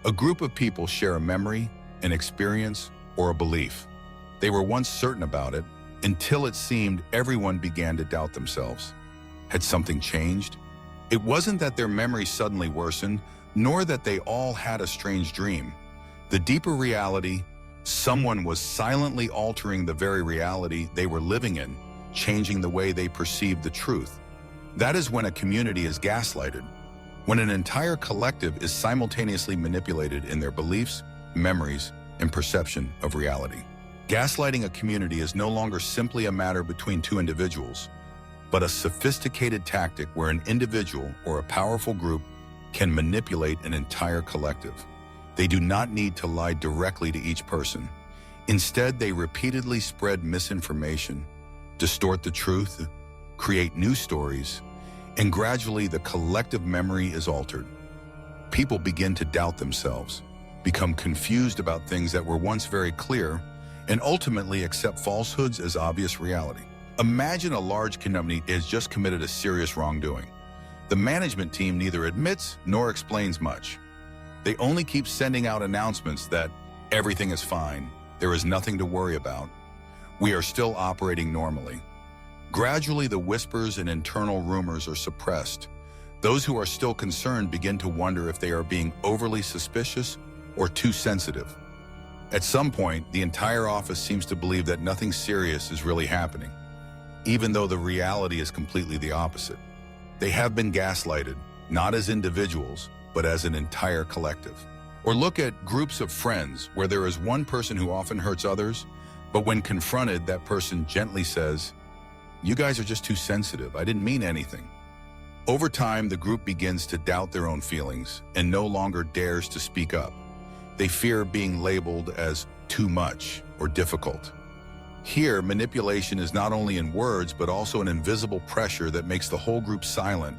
A group of people share a memory, an experience, or a belief. They were once certain about it until it seemed everyone began to doubt themselves. Had something changed? It wasn't that their memory suddenly worsened, nor that they all had a strange dream. The deeper reality, someone was silently altering the very reality they were living in, changing the way they perceived the truth. That is when a community is gaslighted, when an entire collective is simultaneously manipulated in their beliefs, memories, and perception of reality. Gaslighting a community is no longer simply a matter between two individuals, but a sophisticated tactic where an individual or a powerful group can manipulate an entire collective. They do not need to lie directly to each person. Instead, they repeatedly spread misinformation, distort the truth, create new stories, and gradually the collective memory is altered. People begin to doubt themselves, become confused about things that were once very clear, and ultimately accept falsehoods as obvious reality. Imagine a large company has just committed a serious wrongdoing. The management team neither admits nor explains much. They only keep sending out announcements that everything is fine, there is nothing to worry about, we are still operating normally. Gradually, the whispers and internal rumors are suppressed. Those who are still concerned begin to wonder if they are being overly suspicious or too sensitive. At some point, the entire office seems to believe that nothing serious is really happening, even though the reality is completely the opposite. They have been gaslighted, not as individuals, but as an entire collective. Or look at groups of friends where there is one person who often hurts others, but when confronted, that person gently says, "You guys are just too sensitive, I didn't mean anything." Over time, the group begins to doubt their own feelings and no longer dares to speak up. They fear being labeled as too much or difficult. Here, manipulation is not only in words, but also an invisible pressure that makes the whole group silent,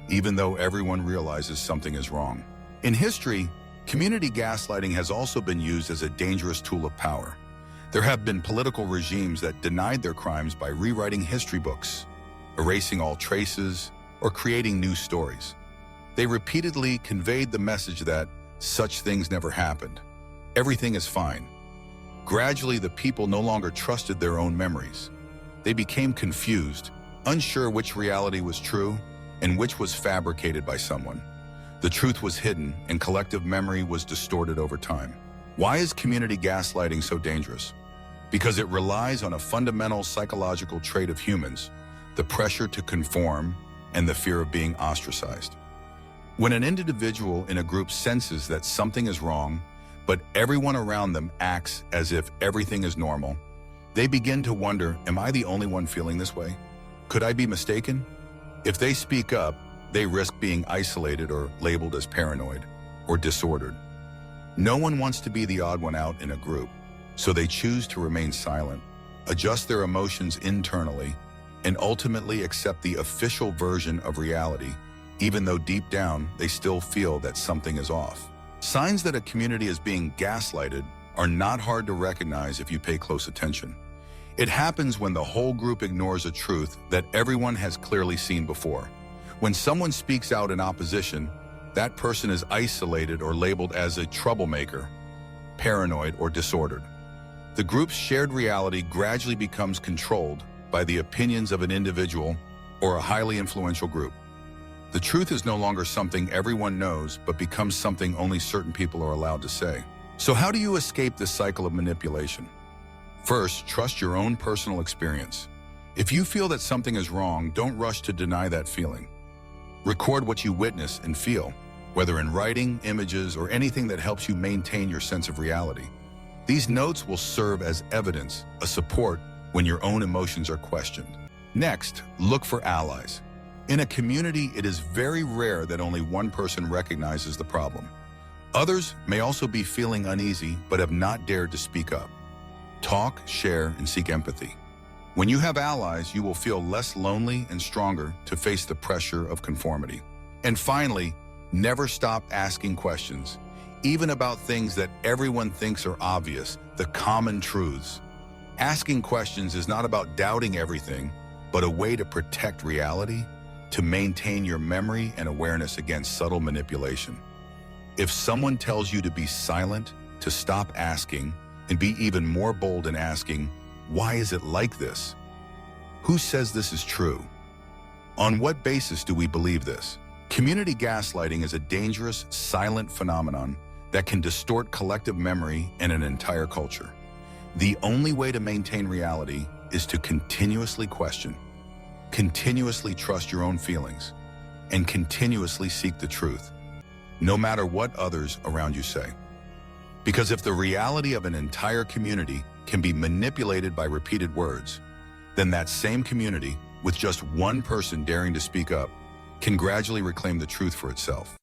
even though everyone realizes something is wrong. In history, community gaslighting has also been used as a dangerous tool of power. There have been political regimes that denied their crimes by rewriting history books, erasing all traces, or creating new stories. They repeatedly conveyed the message that such things never happened. Everything is fine. Gradually, the people no longer trusted their own memories. They became confused, unsure which reality was true and which was fabricated by someone. The truth was hidden and collective memory was distorted over time. Why is community gaslighting so dangerous? Because it relies on a fundamental psychological trait of humans, the pressure to conform and the fear of being ostracized. When an individual in a group senses that something is wrong, but everyone around them acts as if everything is normal, they begin to wonder, am I the only one feeling this way? Could I be mistaken? If they speak up, they risk being isolated or labeled as paranoid or disordered. No one wants to be the odd one out in a group, so they choose to remain silent, adjust their emotions internally, and ultimately accept the official version of reality, even though deep down they still feel that something is off. Signs that a community is being gaslighted are not hard to recognize if you pay close attention. It happens when the whole group ignores a truth that everyone has clearly seen before. When someone speaks out in opposition, that person is isolated or labeled as a troublemaker, paranoid, or disordered. The group's shared reality gradually becomes controlled by the opinions of an individual or a highly influential group. The truth is no longer something everyone knows, but becomes something only certain people are allowed to say. So how do you escape this cycle of manipulation? First, trust your own personal experience. If you feel that something is wrong, don't rush to deny that feeling. Record what you witness and feel, whether in writing, images, or anything that helps you maintain your sense of reality. These notes will serve as evidence, a support, when your own emotions are questioned. Next, look for allies. In a community, it is very rare that only one person recognizes the problem. Others may also be feeling uneasy but have not dared to speak up. Talk, share, and seek empathy. When you have allies, you will feel less lonely and stronger to face the pressure of conformity. And finally, never stop asking questions, even about things that everyone thinks are obvious, the common truths. Asking questions is not about doubting everything, but a way to protect reality, to maintain your memory and awareness against subtle manipulation. If someone tells you to be silent, to stop asking, and be even more bold in asking, why is it like this? Who says this is true? On what basis do we believe this? Community gaslighting is a dangerous, silent phenomenon that can distort collective memory and an entire culture. The only way to maintain reality is to continuously question, continuously trust your own feelings, and continuously seek the truth, no matter what others around you say. Because if the reality of an entire community can be manipulated by repeated words, then that same community, with just one person daring to speak up, can gradually reclaim the truth for itself.